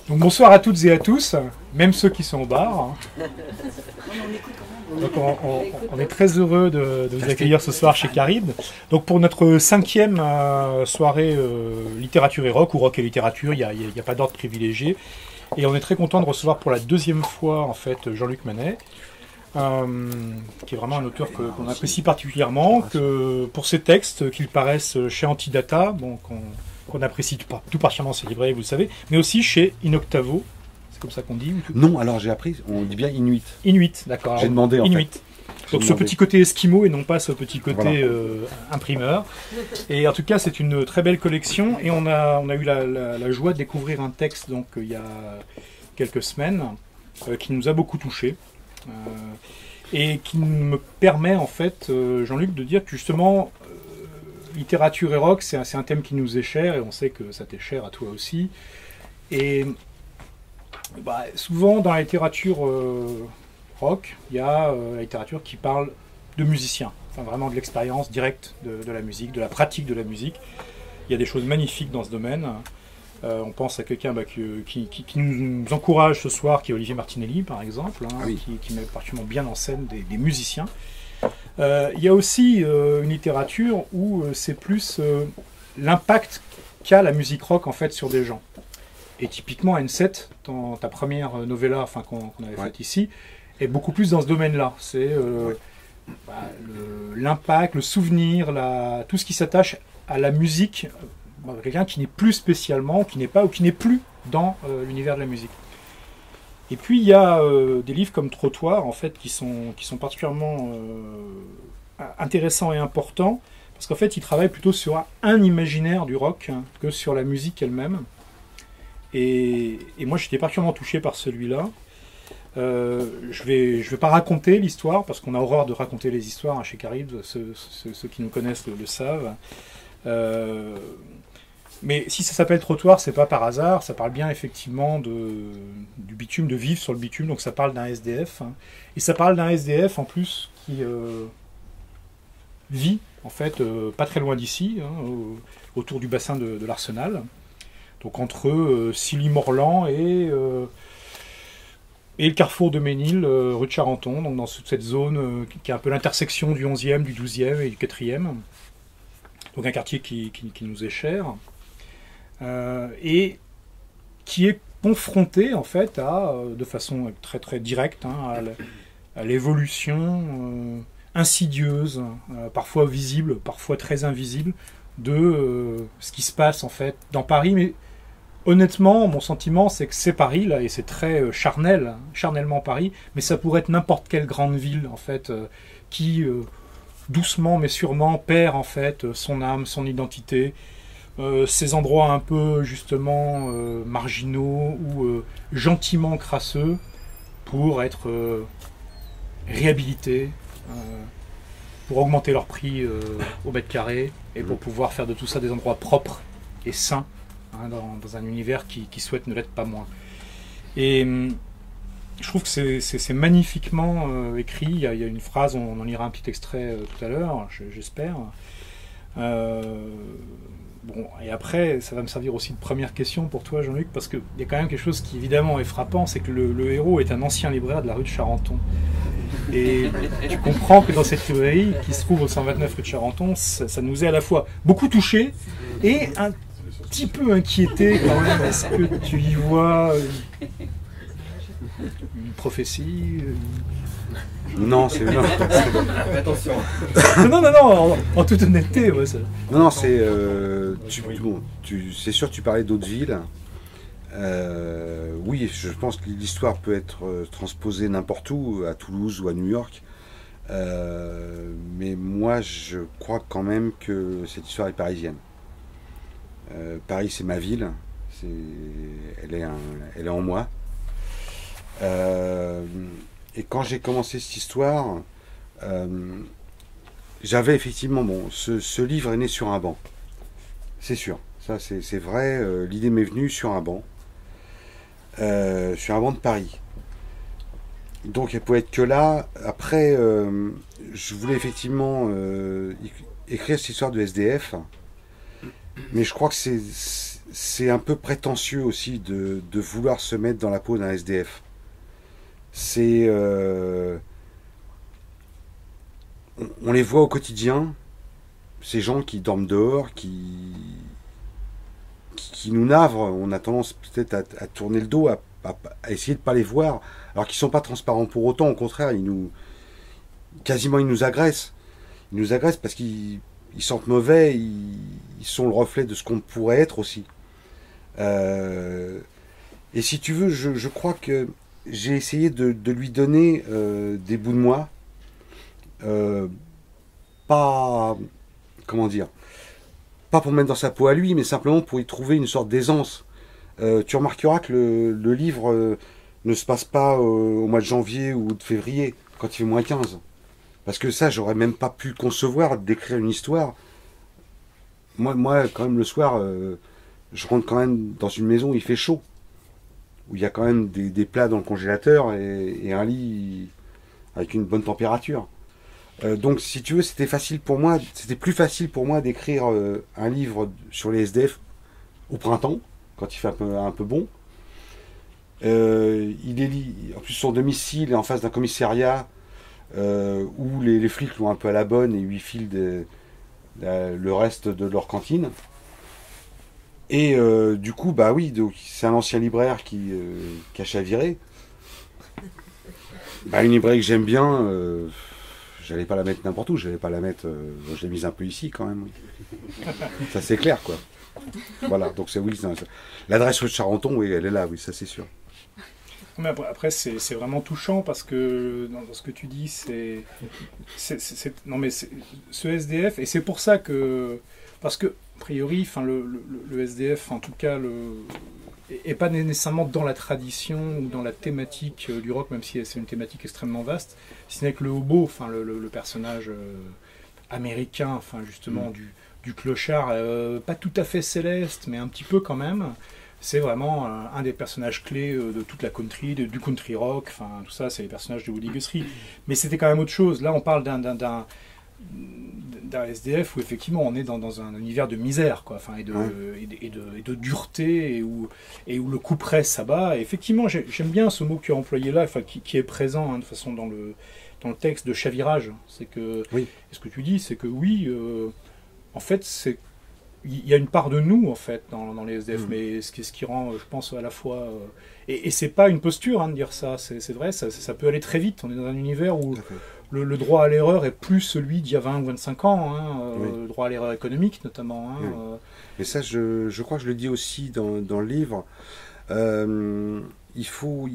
Donc bonsoir à toutes et à tous, même ceux qui sont au bar. Donc on est très heureux de vous accueillir ce soir chez Caride. Donc pour notre 5e soirée littérature et rock, ou rock et littérature, il n'y a pas d'ordre privilégié. Et on est très content de recevoir pour la 2e fois en fait Jean-Luc Manet, qui est vraiment un auteur qu'on apprécie particulièrement, que pour ses textes qu'ils paraissent chez Antidata, bon, qu'on apprécie tout particulièrement ses librairies, vous le savez, mais aussi chez Inoctavo, c'est comme ça qu'on dit. Non, alors j'ai appris, on dit bien Inuit. Inuit, d'accord. J'ai demandé en Inuit. fait. Donc ce petit côté esquimau et non pas ce petit côté Voilà. imprimeur. Et en tout cas, c'est une très belle collection. Et on a eu la joie de découvrir un texte donc il y a quelques semaines qui nous a beaucoup touchés. Et qui me permet en fait, Jean-Luc, de dire que justement, littérature et rock, c'est un thème qui nous est cher, et on sait que ça t'est cher à toi aussi. Et souvent dans la littérature rock, il y a la littérature qui parle de musiciens, enfin vraiment de l'expérience directe de la musique, de la pratique de la musique. Il y a des choses magnifiques dans ce domaine. On pense à quelqu'un qui nous encourage ce soir, qui est Olivier Martinelli, par exemple, Ah oui. qui met particulièrement bien en scène des musiciens. Il y a aussi une littérature où c'est plus l'impact qu'a la musique rock en fait sur des gens. Et typiquement, N7, dans ta première novella qu'on avait faite ici, est beaucoup plus dans ce domaine-là. C'est l'impact, le souvenir, tout ce qui s'attache à la musique. Quelqu'un qui n'est plus spécialement, qui n'est pas ou qui n'est plus dans l'univers de la musique. Et puis il y a des livres comme Trottoir en fait qui sont particulièrement intéressants et importants parce qu'en fait ils travaillent plutôt sur un imaginaire du rock que sur la musique elle-même. Et moi j'étais particulièrement touché par celui-là. Je vais pas raconter l'histoire parce qu'on a horreur de raconter les histoires chez Caride, ceux qui nous connaissent le savent. Mais si ça s'appelle Trottoir, c'est pas par hasard, ça parle bien effectivement du bitume, de vivre sur le bitume, donc ça parle d'un SDF. Et ça parle d'un SDF en plus qui vit en fait pas très loin d'ici, autour du bassin de l'Arsenal. Donc entre Silly-Morland et le carrefour de Ménil, rue de Charenton, donc dans cette zone qui est un peu l'intersection du 11e, du 12e et du 4e. Donc un quartier qui nous est cher. Et qui est confronté en fait de façon très très directe à l'évolution insidieuse, parfois visible, parfois très invisible, de ce qui se passe en fait dans Paris. Mais honnêtement, mon sentiment c'est que c'est Paris là et c'est très charnellement Paris, mais ça pourrait être n'importe quelle grande ville en fait qui doucement mais sûrement perd en fait son âme, son identité. Ces endroits un peu justement marginaux ou gentiment crasseux pour être réhabilités, pour augmenter leur prix au mètre carré et pour pouvoir faire de tout ça des endroits propres et sains dans un univers qui souhaite ne l'être pas moins. Et je trouve que c'est magnifiquement écrit. Il y a une phrase, on en lira un petit extrait tout à l'heure, j'espère. Bon, et après, ça va me servir aussi de première question pour toi, Jean-Luc, parce qu'il y a quand même quelque chose qui évidemment est frappant, c'est que le héros est un ancien libraire de la rue de Charenton. Et tu comprends que dans cette librairie, qui se trouve au 129 rue de Charenton, ça nous est à la fois beaucoup touché et un petit peu inquiété quand même. Est-ce que tu y vois une prophétie Non, c'est non. Attention. Non, en toute honnêteté. Ouais, ça... Non, c'est c'est sûr. Tu parlais d'autres villes. Oui, je pense que l'histoire peut être transposée n'importe où, à Toulouse ou à New York. Mais moi, je crois quand même que cette histoire est parisienne. Paris, c'est ma ville. Elle est en moi. Et quand j'ai commencé cette histoire, j'avais effectivement... ce livre est né sur un banc. C'est sûr. Ça, c'est vrai. L'idée m'est venue sur un banc. Sur un banc de Paris. Donc, elle pouvait être que là. Après, je voulais effectivement écrire cette histoire de SDF. Mais je crois que c'est un peu prétentieux aussi de vouloir se mettre dans la peau d'un SDF. C'est on les voit au quotidien, ces gens qui dorment dehors, qui nous navrent. On a tendance peut-être à tourner le dos, à essayer de ne pas les voir, alors qu'ils ne sont pas transparents pour autant. Au contraire, quasiment ils nous agressent. Ils nous agressent parce qu'ils sentent mauvais, ils sont le reflet de ce qu'on pourrait être aussi. Et si tu veux, je crois que j'ai essayé de lui donner des bouts de moi. Pas, comment dire, pas pour me mettre dans sa peau à lui, mais simplement pour y trouver une sorte d'aisance. Tu remarqueras que le livre ne se passe pas au mois de janvier ou de février, quand il fait moins 15. Parce que ça, j'aurais même pas pu concevoir d'écrire une histoire. Moi, quand même, le soir, je rentre quand même dans une maison où il fait chaud. Où il y a quand même des plats dans le congélateur et un lit avec une bonne température. Donc, si tu veux, c'était plus facile pour moi d'écrire un livre sur les SDF au printemps, quand il fait un peu bon. En plus, son domicile est en face d'un commissariat où les flics l'ont un peu à la bonne et lui filent le reste de leur cantine. Et du coup, bah oui, c'est un ancien libraire qui a chaviré. Bah, une librairie que j'aime bien, j'allais pas la mettre n'importe où, j'allais pas la mettre. Je l'ai mise un peu ici quand même, oui. Ça c'est clair, quoi. Voilà, donc l'adresse rue de Charenton, oui, elle est là, oui, ça c'est sûr. Mais après c'est vraiment touchant parce que dans ce que tu dis, non mais ce SDF, et c'est pour ça que, parce que a priori, enfin le SDF, en tout cas est pas nécessairement dans la tradition ou dans la thématique du rock, même si c'est une thématique extrêmement vaste, si ce n'est que le hobo, enfin le personnage américain, enfin justement du clochard, pas tout à fait céleste, mais un petit peu quand même. C'est vraiment un des personnages clés de toute la country, du country rock, enfin tout ça, c'est les personnages de Woody Guthrie. Mais c'était quand même autre chose. Là, on parle d'un SDF où effectivement on est dans un univers de misère, quoi, enfin, et de dureté, et où le coup presse s'abat. Et effectivement, j'aime bien ce mot que tu as employé là, enfin, qui est présent de toute façon dans le texte de chavirage. C'est que, oui. Ce que tu dis, c'est que oui, en fait, il y a une part de nous en fait dans les SDF, mais ce qui rend, je pense, à la fois et c'est pas une posture de dire ça, c'est vrai, ça peut aller très vite. On est dans un univers où le droit à l'erreur est plus celui d'il y a 20 ou 25 ans, oui. Le droit à l'erreur économique notamment. Oui. Et ça, je crois que je le dis aussi dans le livre, il faut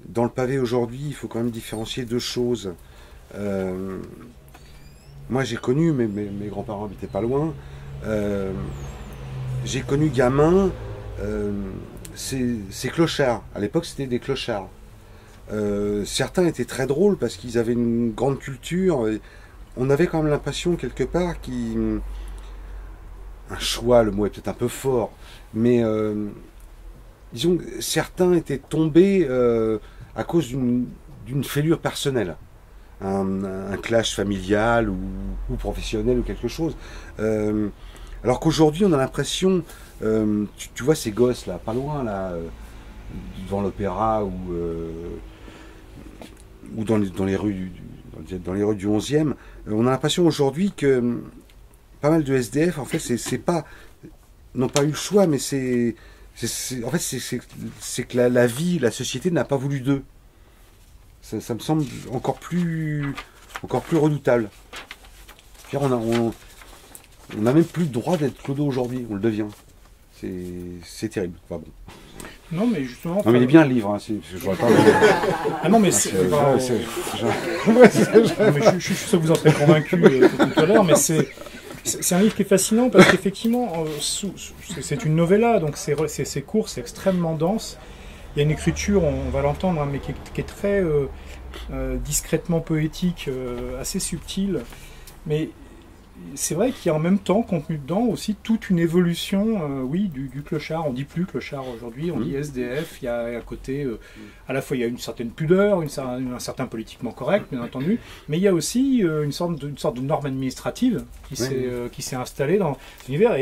dans le pavé aujourd'hui, il faut quand même différencier deux choses. Moi, j'ai connu, mes grands-parents habitaient pas loin. J'ai connu gamin ces clochards. À l'époque, c'était des clochards. Certains étaient très drôles parce qu'ils avaient une grande culture. Et on avait quand même l'impression, quelque part, un choix, le mot est peut-être un peu fort, mais disons que certains étaient tombés à cause d'une fêlure personnelle. Un clash familial ou professionnel ou quelque chose. Alors qu'aujourd'hui, on a l'impression, tu vois ces gosses là, pas loin là, devant l'opéra ou dans les rues du 11e, on a l'impression aujourd'hui que pas mal de SDF, en fait, c'est pas, n'ont pas eu le choix, mais c'est que la vie, la société n'a pas voulu d'eux. Ça me semble encore plus redoutable. On a même plus le droit d'être clodo aujourd'hui, on le devient. C'est terrible. Enfin, bon. Non, mais justement. Non, mais il est bien le livre. Hein, ah non, mais c'est. Je suis sûr que vous en serez convaincu tout à l'heure, mais c'est un livre qui est fascinant parce qu'effectivement, c'est une novella, donc c'est court, c'est extrêmement dense. Il y a une écriture, on va l'entendre, mais qui est très discrètement poétique, assez subtile. Mais c'est vrai qu'il y a en même temps, contenu dedans, aussi toute une évolution oui, du clochard. On ne dit plus clochard aujourd'hui, on dit SDF. Il y a à côté, à la fois il y a une certaine pudeur, un certain politiquement correct, bien entendu, mais il y a aussi une sorte de norme administrative qui s'est installée dans l'univers.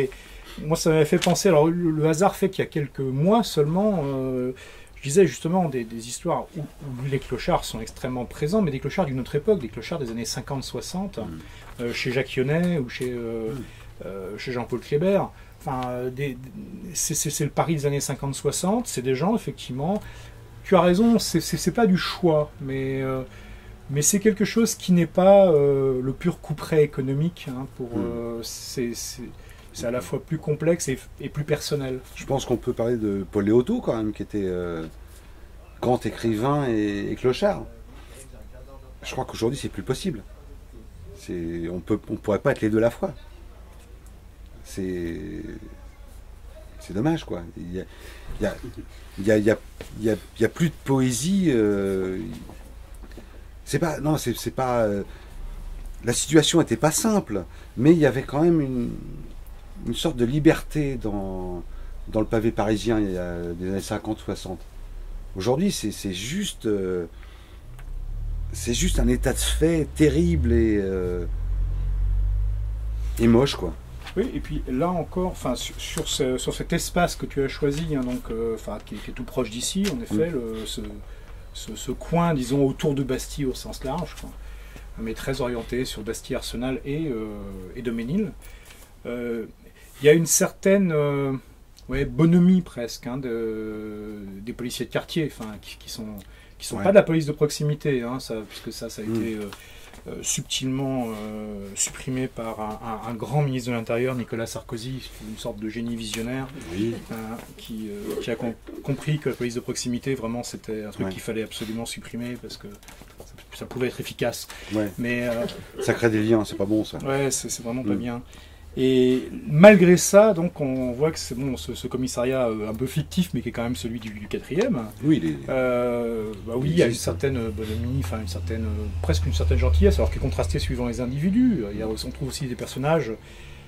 moi, ça m'avait fait penser. Alors, le hasard fait qu'il y a quelques mois seulement, je disais justement des histoires où les clochards sont extrêmement présents, mais des clochards d'une autre époque, des clochards des années 50-60, chez Jacques Yonnet ou chez Jean-Paul Kléber. Enfin, c'est le Paris des années 50-60. C'est des gens, effectivement. Tu as raison, c'est pas du choix, mais c'est quelque chose qui n'est pas le pur couperet économique. Hein, c'est à la fois plus complexe et plus personnel. Je pense qu'on peut parler de Paul Léoto quand même, qui était grand écrivain et clochard. Je crois qu'aujourd'hui c'est plus possible. On pourrait pas être les deux à la fois. C'est dommage quoi. Il y a plus de poésie. C'est pas la situation était pas simple, mais il y avait quand même une sorte de liberté dans le pavé parisien il y a des années 50-60. Aujourd'hui, c'est juste un état de fait terrible et moche quoi. Oui, et puis là encore, enfin sur cet espace que tu as choisi, hein, donc, qui est tout proche d'ici, en effet, ce coin, disons, autour de Bastille au sens large, quoi, mais très orienté sur Bastille, Arsenal et Daumesnil. Il y a une certaine bonhomie presque des policiers de quartier, qui sont pas de la police de proximité, hein, puisque ça a été subtilement supprimé par un grand ministre de l'Intérieur, Nicolas Sarkozy, une sorte de génie visionnaire, qui a compris que la police de proximité, vraiment, c'était un truc qu'il fallait absolument supprimer parce que ça pouvait être efficace. Ouais. Mais ça crée des liens, c'est pas bon ça. Ouais, c'est vraiment pas bien. Et malgré ça, donc, on voit que c'est bon, ce commissariat un peu fictif, mais qui est quand même celui du 4e. Oui, il y a une certaine bonhomie, presque une certaine gentillesse, alors qui est contrastée suivant les individus. On trouve aussi des personnages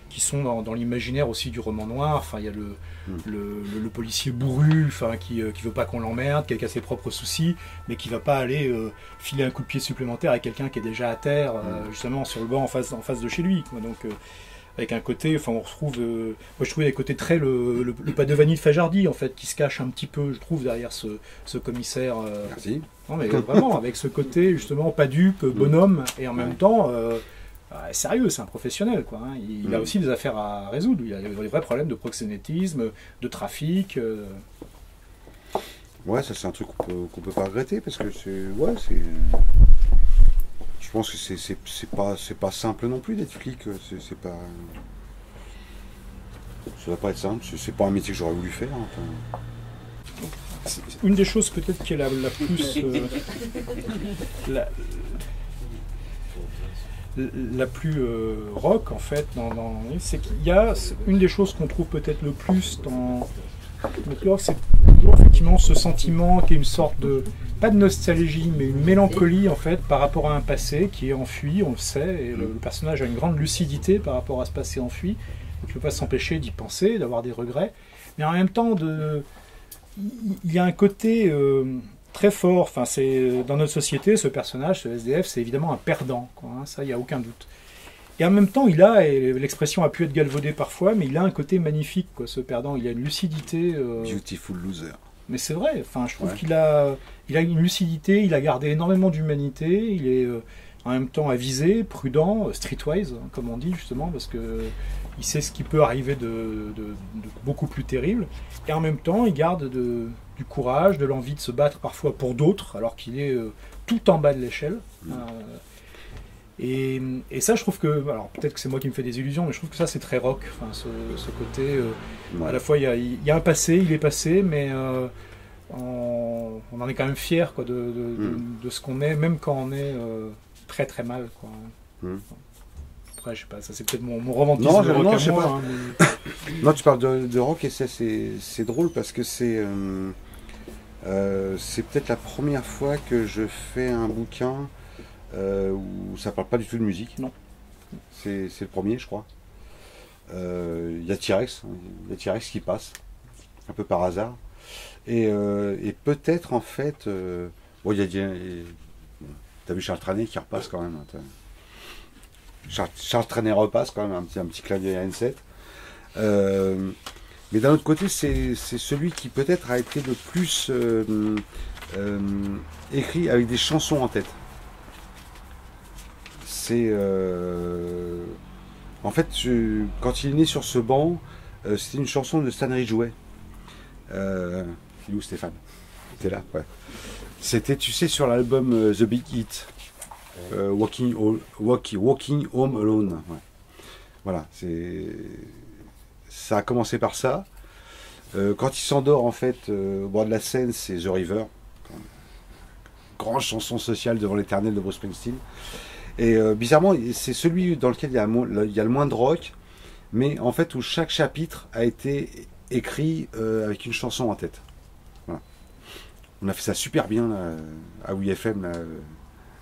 qui sont dans l'imaginaire aussi du roman noir. Enfin, il y a le policier bourru, qui veut pas qu'on l'emmerde, qui a ses propres soucis, mais qui va pas aller filer un coup de pied supplémentaire à quelqu'un qui est déjà à terre, justement sur le banc en face de chez lui, quoi. Donc avec un côté, on retrouve, moi je trouvais des côtés très le Padovani de Fajardi en fait, qui se cache un petit peu, je trouve, derrière ce commissaire. Merci. Non mais vraiment, avec ce côté justement pas dupe, bonhomme, et en même temps sérieux, c'est un professionnel quoi. Hein. Il a aussi des affaires à résoudre. Il a des vrais problèmes de proxénétisme, de trafic. Ouais, ça c'est un truc qu'on peut pas regretter parce que c'est. Je pense que c'est pas simple non plus d'être flic. C'est pas. Ça va pas être simple. C'est pas un métier que j'aurais voulu faire. Enfin. Une des choses peut-être qui est la plus la plus rock en fait c'est qu'il y a une des choses qu'on trouve peut-être le plus dans le c'est toujours effectivement ce sentiment qui est une sorte de pas de nostalgie mais une mélancolie en fait par rapport à un passé qui est enfui, on le sait, et le personnage a une grande lucidité par rapport à ce passé enfui, il ne peut pas s'empêcher d'y penser, d'avoir des regrets, mais en même temps il y a un côté très fort, c'est dans notre société, ce personnage, ce SDF, c'est évidemment un perdant, quoi, hein, ça il n'y a aucun doute. Et en même temps, et l'expression a pu être galvaudée parfois, mais il a un côté magnifique, quoi, ce perdant. Il a une lucidité. Beautiful loser. Mais c'est vrai. Je trouve qu'il a une lucidité. Il a gardé énormément d'humanité. Il est en même temps avisé, prudent, streetwise, hein, comme on dit justement, parce que il sait ce qui peut arriver de beaucoup plus terrible. Et en même temps, il garde du courage, de l'envie de se battre parfois pour d'autres, alors qu'il est tout en bas de l'échelle. Et ça, je trouve que, alors peut-être que c'est moi qui me fais des illusions, mais je trouve que ça c'est très rock, ce côté, à la fois il y a un passé, il est passé, mais on en est quand même fier quoi, de ce qu'on est, même quand on est très très mal. Quoi. Après, je sais pas, ça c'est peut-être mon romantisme. Non, je sais pas. Non, tu parles de rock et c'est drôle parce que c'est peut-être la première fois que je fais un bouquin où ça parle pas du tout de musique. Non. C'est le premier, je crois. Il y a T-Rex qui passe, un peu par hasard. Et peut-être, en fait... bon, il y a... T'as vu Charles Trenet qui repasse quand même. Charles Trenet repasse quand même, un petit clin d'œil à N7. Mais d'un autre côté, c'est celui qui peut-être a été le plus écrit avec des chansons en tête. C'est en fait, quand il est né sur ce banc, c'était une chanson de Stan Ridgway. Il est où Stéphane? T'es là, ouais. C'était, tu sais, sur l'album The Big Hit, Walking Home Alone. Ouais. Voilà, ça a commencé par ça. Quand il s'endort, en fait, au bord de la Seine, c'est The River, grande chanson sociale devant l'éternel de Bruce Springsteen. Et bizarrement, c'est celui dans lequel il y a le moins de rock, mais en fait où chaque chapitre a été écrit avec une chanson en tête. Voilà. On a fait ça super bien là, à WFM là,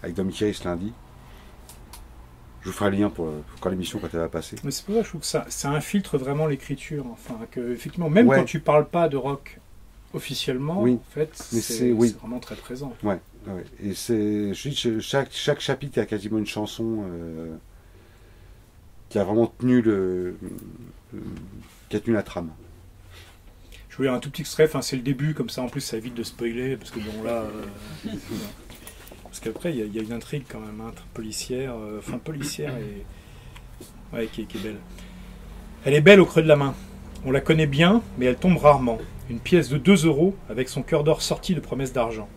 avec Dom Kiris lundi. Je vous ferai le lien pour quand l'émission quand elle va passer. Mais c'est pour ça que je trouve que ça infiltre vraiment l'écriture. Enfin, que effectivement, même quand tu parles pas de rock officiellement, en fait, c'est vraiment très présent. Ouais. Ouais. Et je dis, chaque chapitre, il y a quasiment une chanson qui a vraiment tenu qui a tenu la trame. Je voulais un tout petit extrait, enfin, c'est le début, comme ça en plus ça évite de spoiler, parce que bon là... parce qu'après il y a une intrigue quand même, hein, policière et... ouais, qui est belle. Elle est belle au creux de la main. On la connaît bien, mais elle tombe rarement. Une pièce de 2 € avec son cœur d'or sorti de promesses d'argent.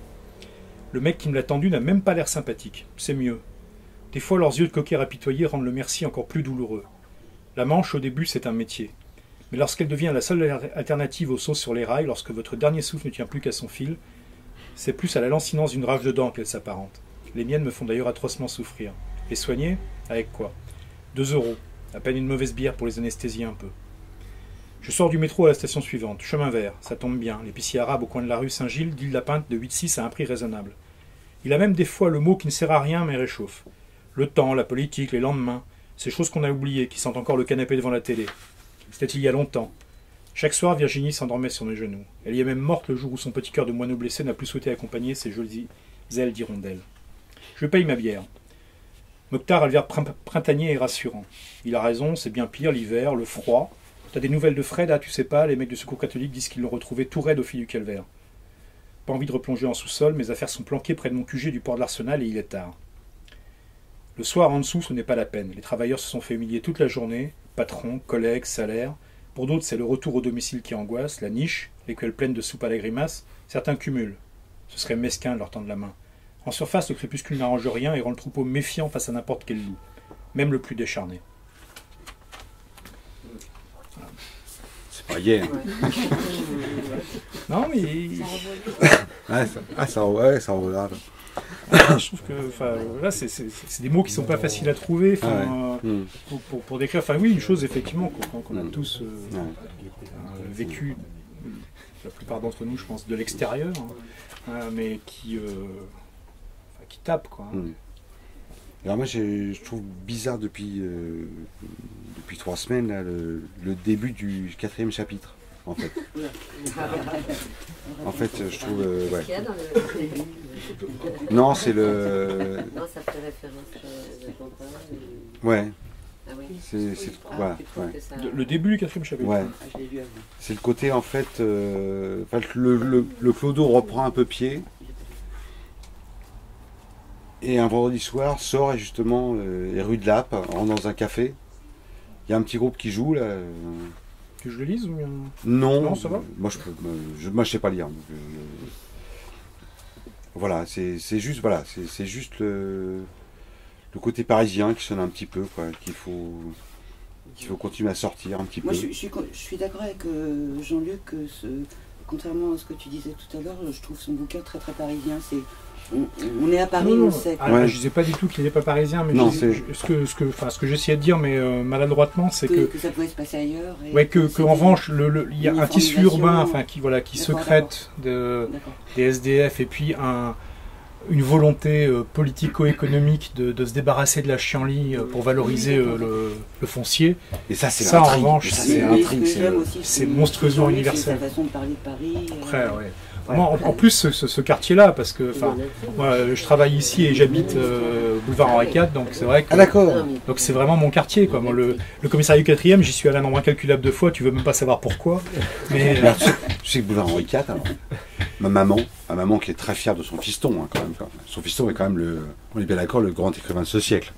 Le mec qui me l'a tendu n'a même pas l'air sympathique. C'est mieux. Des fois, leurs yeux de coquet apitoyés rendent le merci encore plus douloureux. La manche, au début, c'est un métier. Mais lorsqu'elle devient la seule alternative au saut sur les rails, lorsque votre dernier souffle ne tient plus qu'à son fil, c'est plus à la lancinance d'une rage de dents qu'elle s'apparente. Les miennes me font d'ailleurs atrocement souffrir. Et soigner? Avec quoi? 2 €. À peine une mauvaise bière pour les anesthésier un peu. Je sors du métro à la station suivante, chemin vert, ça tombe bien, l'épicier arabe au coin de la rue Saint-Gilles dit la pinte de 8,6 à un prix raisonnable. Il a même des fois le mot qui ne sert à rien mais réchauffe. Le temps, la politique, les lendemains, ces choses qu'on a oubliées, qui sentent encore le canapé devant la télé. C'était il y a longtemps. Chaque soir, Virginie s'endormait sur mes genoux. Elle y est même morte le jour où son petit cœur de moineau blessé n'a plus souhaité accompagner ses jolies ailes d'hirondelle. Je paye ma bière. Mokhtar a le verbe printanier et rassurant. Il a raison, c'est bien pire, l'hiver, le froid. T'as des nouvelles de Fred, ah tu sais pas, les mecs de secours catholique disent qu'ils l'ont retrouvé tout raide au fil du calvaire. Pas envie de replonger en sous-sol, mes affaires sont planquées près de mon QG du port de l'Arsenal et il est tard. Le soir en dessous, ce n'est pas la peine. Les travailleurs se sont fait humilier toute la journée, patron, collègues, salaire. Pour d'autres, c'est le retour au domicile qui angoisse, la niche, l'écuelle pleine de soupe à la grimace. Certains cumulent. Ce serait mesquin de leur tendre la main. En surface, le crépuscule n'arrange rien et rend le troupeau méfiant face à n'importe quel loup, même le plus décharné. Pas hier. Non, mais... ça regarde. Je trouve que là, c'est des mots qui sont pas faciles à trouver pour décrire. Enfin, oui, une chose, effectivement, qu'on a tous vécu, la plupart d'entre nous, je pense, de l'extérieur, mais qui tape, quoi. Alors moi, je trouve bizarre depuis 3 semaines là, le début du 4e chapitre, en fait. En fait, je trouve... ouais. Qu'est-ce qu'il y a dans le début? Non, c'est le... Non, ça fait référence à l'endroit. Ouais. Ah oui. Voilà, ouais. Le début du 4e chapitre. Ouais. C'est le côté, en fait... le clodo reprend un peu pied. Et un vendredi soir, sort et justement, les rues de Lappe, rentre dans un café. Il y a un petit groupe qui joue là. Que je le lise ou bien... Non, ça va. Moi je sais pas lire. Donc, voilà, c'est juste le côté parisien qui sonne un petit peu, quoi, qu'il faut continuer à sortir un petit peu. Moi je suis d'accord avec Jean-Luc, contrairement à ce que tu disais tout à l'heure, je trouve son bouquin très très parisien. On est à Paris, on le sait. Je ne disais pas du tout qu'il n'est pas parisien, mais ce que j'essayais de dire, mais maladroitement, c'est que ça pouvait se passer ailleurs. En revanche, il y a un tissu urbain qui secrète des SDF et puis une volonté politico-économique de se débarrasser de la chienlit pour valoriser le foncier. Et ça, c'est Ça, en l'intrigue. revanche, Et ça, c'est c'est un l'intrigue. c'est monstrueusement universel. C'est sa façon de parler de Paris. Après, ouais. Moi, en plus, ce quartier-là, parce que moi, je travaille ici et j'habite boulevard Henri IV, donc c'est vrai que Ah d'accord. donc c'est vraiment mon quartier. Quoi. Moi, le commissariat du 4e, j'y suis allé un nombre incalculable de fois, tu veux même pas savoir pourquoi. Mais Alors, tu sais que boulevard Henri IV, alors, ma maman qui est très fière de son fiston, hein, quand même. Son fiston est quand même on est bien d'accord, le grand écrivain de ce siècle.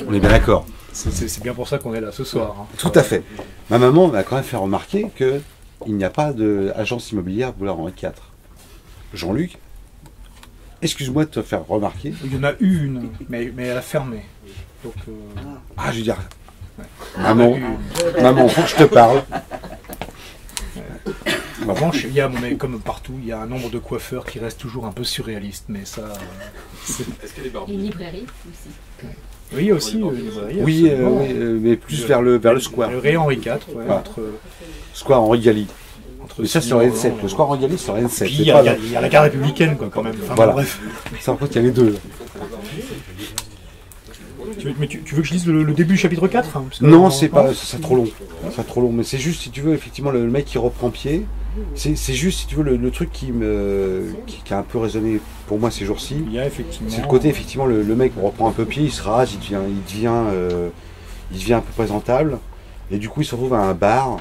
On est bien d'accord. c'est bien pour ça qu'on est là ce soir. Hein. Tout à fait. Ma maman m'a quand même fait remarquer que il n'y a pas d'agence immobilière boulevard Henri IV. Jean-Luc, excuse-moi de te faire remarquer. Il y en a eu une, mais elle a fermé. Donc, Ah, je veux dire, Ouais. maman, faut que je te parle. en revanche, il y a, mais comme partout, il y a un nombre de coiffeurs qui restent toujours un peu surréalistes, mais ça... c'est- Une librairie aussi. Oui, aussi, une librairie, Oui, absolument. mais plus vers le square. Le Ré Henri IV, ouais, Ah. Square Henri Galli. entre Mais ça, c'est sur Signon, N7. Le square Henri Galli, c'est sur N7. Puis C'est il y, pas a la gare républicaine, quoi, quand même. Enfin, Voilà. bref. Ça, en fait, il y a les deux. Tu veux que je lise le début du chapitre 4 hein, parce que- Non, c'est pas, c'est trop long. C'est trop long. Mais c'est juste, si tu veux, effectivement, le mec qui reprend pied. C'est juste, si tu veux, le truc qui a un peu résonné pour moi ces jours-ci. Il y a effectivement... C'est le côté, effectivement, le mec reprend un peu pied, il se rase, il devient un peu présentable. Et du coup, il se retrouve à un bar,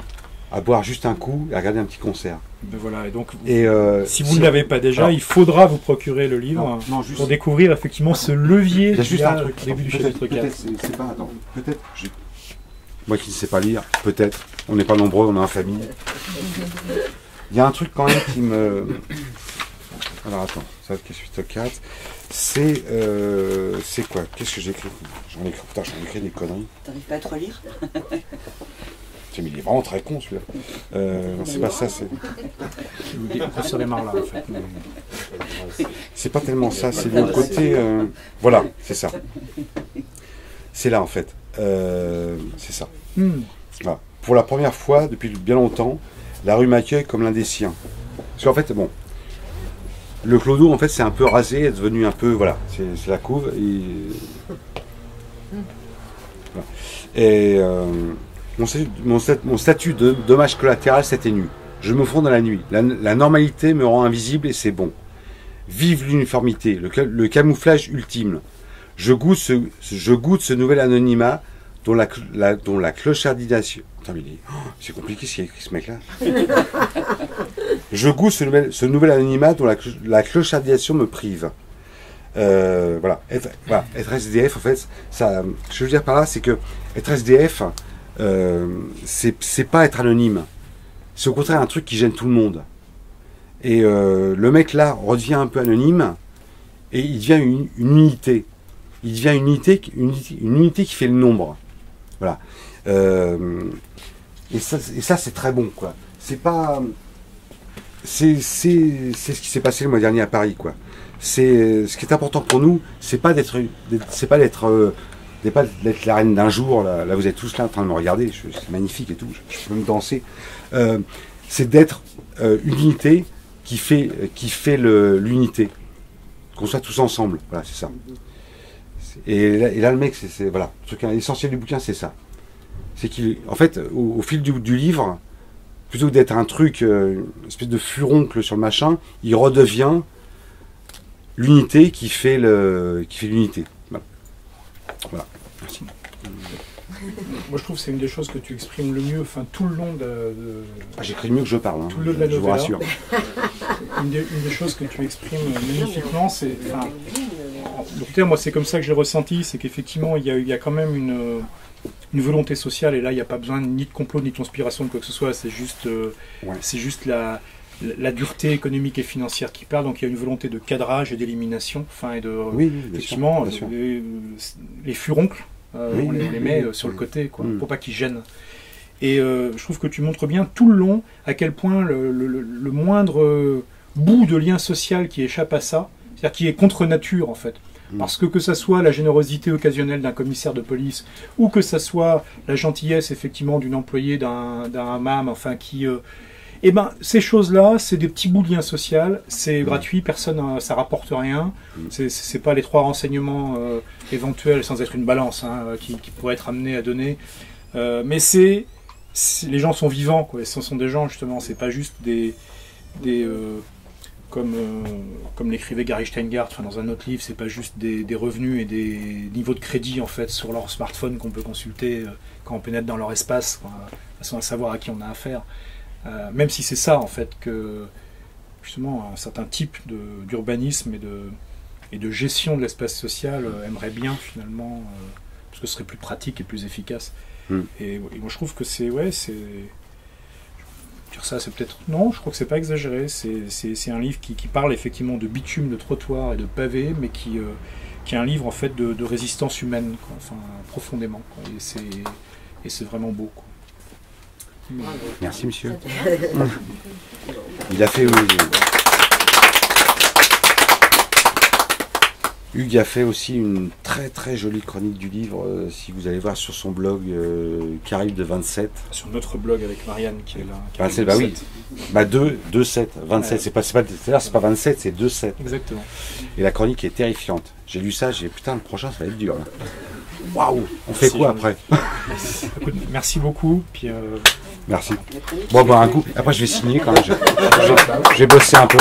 à boire juste un coup et à regarder un petit concert. Ben voilà, et donc, Et, si vous ne l'avez pas déjà, Alors- il faudra vous procurer le livre Non, juste. pour découvrir effectivement ce levier Il y a qu'il juste y a un truc. au début du Peut-être- chapitre 4. peut-être, c'est pas, attends, peut-être, moi qui ne sais pas lire, peut-être, on n'est pas nombreux, on est en famille. Il y a un truc quand même qui me... Alors attends, ça c'est chapitre 4. C'est quoi? Qu'est-ce que j'ai écrit? J'en ai écrit des conneries. T'arrives pas à te relire? Tiens, mais il est vraiment très con celui-là. Non, c'est pas ça, Vous serez marre là en fait. mais- c'est pas tellement ça, c'est le côté... Voilà, c'est ça. C'est là en fait. C'est ça. Voilà. Pour la première fois, depuis bien longtemps, la rue m'accueille comme l'un des siens. Parce qu'en fait, bon, le clodo, en fait, c'est un peu rasé, est devenu un peu, voilà, c'est la couve. Voilà. Et mon statut de dommage collatéral s'atténue. Je me fonds dans la nuit. La normalité me rend invisible et c'est bon. Vive l'uniformité, le camouflage ultime. Je goûte ce nouvel anonymat dont la clochardisation... Attends, mais c'est compliqué ce qu'il a écrit ce mec-là. Je goûte ce nouvel anonymat dont la clochardisation me prive. Voilà. Être SDF, en fait, ça, ce que je veux dire par là, c'est que être SDF, c'est pas être anonyme. C'est au contraire un truc qui gêne tout le monde. Et le mec là redevient un peu anonyme et il devient une unité. Il devient une unité qui fait le nombre. Voilà. Et ça c'est très bon, quoi. C'est pas... C'est ce qui s'est passé le mois dernier à Paris, quoi. C'est ce qui est important pour nous, c'est pas d'être la reine d'un jour. Là, vous êtes tous là en train de me regarder, c'est magnifique et tout. Je peux même danser. C'est d'être une unité qui fait l'unité, qu'on soit tous ensemble. Voilà, c'est ça. Et là, le mec, voilà, l'essentiel du bouquin, c'est ça. C'est qu'en fait, au fil du livre, plutôt que d'être un truc, une espèce de furoncle sur le machin, il redevient l'unité qui fait l'unité. Voilà. Merci. Moi je trouve que c'est une des choses que tu exprimes le mieux, enfin tout le long J'écris mieux que je parle, hein, tout le long de la je vous novella. rassure. Une des choses que tu exprimes magnifiquement, c'est... Enfin, donc, moi c'est comme ça que je l'ai ressenti, c'est qu'effectivement il y a quand même une volonté sociale, et là il n'y a pas besoin ni de complot ni de conspiration de quoi que ce soit, c'est juste, c'est juste la dureté économique et financière qui parle, donc il y a une volonté de cadrage et d'élimination, enfin, et de... Oui, effectivement, bien sûr. Les furoncles, Oui, on les met sur le oui. côté, quoi, pour pas qu'ils gênent. Et je trouve que tu montres bien tout le long à quel point le moindre bout de lien social qui échappe à ça, c'est-à-dire qui est contre nature en fait. Parce que ça soit la générosité occasionnelle d'un commissaire de police, ou que ça soit la gentillesse effectivement d'une employée d'un hammam, enfin qui Et ben ces choses-là, c'est des petits bouts de lien social, c'est gratuit, personne, ça rapporte rien. C'est pas les 3 renseignements éventuels, sans être une balance, hein, qui pourraient être amenés à donner. Mais les gens sont vivants, quoi. Ce sont des gens justement, c'est pas juste comme l'écrivait Gary Steingart, enfin, dans un autre livre, c'est pas juste des revenus et des niveaux de crédit en fait sur leur smartphone qu'on peut consulter quand on pénètre dans leur espace, quoi, de façon à savoir à qui on a affaire. Même si c'est ça en fait que justement un certain type d'urbanisme et de gestion de l'espace social aimerait bien finalement, parce que ce serait plus pratique et plus efficace. Et moi je trouve que c'est dire ça, c'est peut-être... Non, je crois que c'est pas exagéré. C'est un livre qui parle effectivement de bitume, de trottoir et de pavé, mais qui est un livre en fait de résistance humaine, quoi. Enfin, profondément, quoi. Et c'est vraiment beau, quoi. Merci, monsieur. Il a fait... Hugues a fait aussi une très très jolie chronique du livre, si vous allez voir sur son blog qui arrive de 27. Sur notre blog avec Marianne qui est là. 27, bah oui. Bah 2-7. 27, c'est pas 27, c'est 2-7. Exactement. Et la chronique est terrifiante. J'ai lu ça, putain, le prochain ça va être dur. Waouh. On fait quoi après? Écoute, merci beaucoup. Puis merci. Bon, bah un coup. Après je vais signer quand même. Je vais bosser un peu.